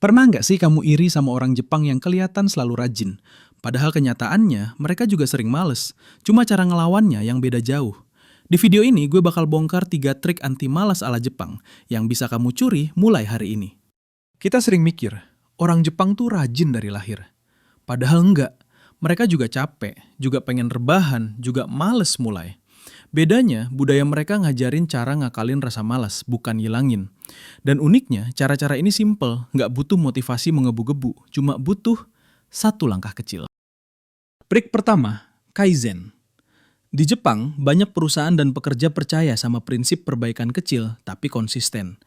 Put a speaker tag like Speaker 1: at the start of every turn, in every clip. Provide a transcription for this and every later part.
Speaker 1: Pernah nggak sih kamu iri sama orang Jepang yang kelihatan selalu rajin? Padahal kenyataannya, mereka juga sering males. Cuma cara ngelawannya yang beda jauh. Di video ini, gue bakal bongkar 3 trik anti malas ala Jepang yang bisa kamu curi mulai hari ini. Kita sering mikir, orang Jepang tuh rajin dari lahir. Padahal enggak. Mereka juga capek, juga pengen rebahan, juga males mulai. Bedanya, budaya mereka ngajarin cara ngakalin rasa malas, bukan ngilangin. Dan uniknya, cara-cara ini simple, nggak butuh motivasi mengebu-gebu, cuma butuh satu langkah kecil. Trik pertama, Kaizen. Di Jepang, banyak perusahaan dan pekerja percaya sama prinsip perbaikan kecil, tapi konsisten.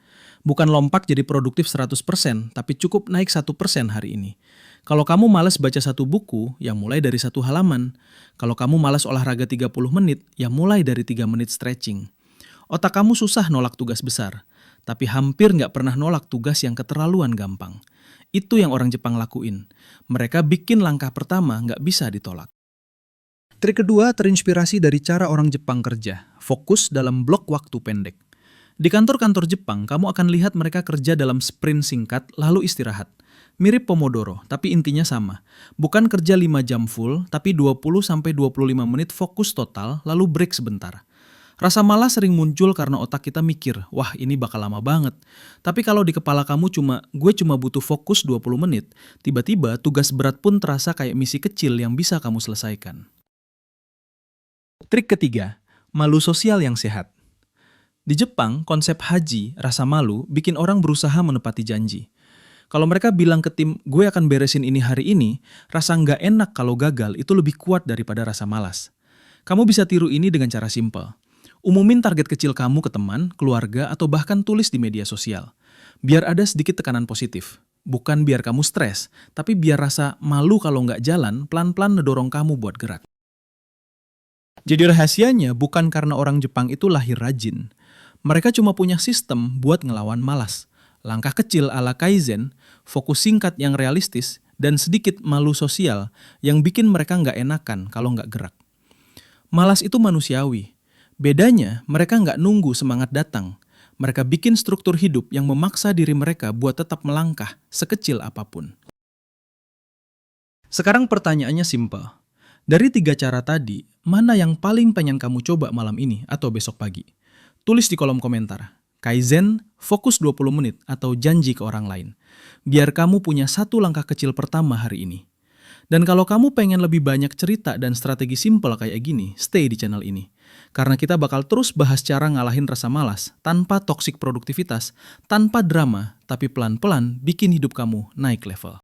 Speaker 1: Bukan lompat jadi produktif 100%, tapi cukup naik 1% hari ini. Kalau kamu malas baca satu buku, ya mulai dari 1 halaman. Kalau kamu malas olahraga 30 menit, ya mulai dari 3 menit stretching. Otak kamu susah nolak tugas besar, tapi hampir nggak pernah nolak tugas yang keterlaluan gampang. Itu yang orang Jepang lakuin. Mereka bikin langkah pertama nggak bisa ditolak. Trik kedua terinspirasi dari cara orang Jepang kerja, fokus dalam blok waktu pendek. Di kantor-kantor Jepang, kamu akan lihat mereka kerja dalam sprint singkat lalu istirahat. Mirip Pomodoro, tapi intinya sama. Bukan kerja 5 jam full, tapi 20-25 menit fokus total lalu break sebentar. Rasa malas sering muncul karena otak kita mikir, wah ini bakal lama banget. Tapi kalau di kepala kamu gue cuma butuh fokus 20 menit, tiba-tiba tugas berat pun terasa kayak misi kecil yang bisa kamu selesaikan. Trik ketiga, malu sosial yang sehat. Di Jepang, konsep haji, rasa malu, bikin orang berusaha menepati janji. Kalau mereka bilang ke tim, gue akan beresin ini hari ini, rasa nggak enak kalau gagal itu lebih kuat daripada rasa malas. Kamu bisa tiru ini dengan cara simpel. Umumin target kecil kamu ke teman, keluarga, atau bahkan tulis di media sosial. Biar ada sedikit tekanan positif. Bukan biar kamu stres, tapi biar rasa malu kalau nggak jalan, pelan-pelan ngedorong kamu buat gerak. Jadi rahasianya bukan karena orang Jepang itu lahir rajin. Mereka cuma punya sistem buat ngelawan malas. Langkah kecil ala Kaizen, fokus singkat yang realistis, dan sedikit malu sosial yang bikin mereka nggak enakan kalau nggak gerak. Malas itu manusiawi. Bedanya, mereka nggak nunggu semangat datang. Mereka bikin struktur hidup yang memaksa diri mereka buat tetap melangkah, sekecil apapun. Sekarang pertanyaannya simpel. Dari 3 cara tadi, mana yang paling pengen kamu coba malam ini atau besok pagi? Tulis di kolom komentar. Kaizen, fokus 20 menit, atau janji ke orang lain. Biar kamu punya satu langkah kecil pertama hari ini. Dan kalau kamu pengen lebih banyak cerita dan strategi simpel kayak gini, stay di channel ini. Karena kita bakal terus bahas cara ngalahin rasa malas, tanpa toksik produktivitas, tanpa drama, tapi pelan-pelan bikin hidup kamu naik level.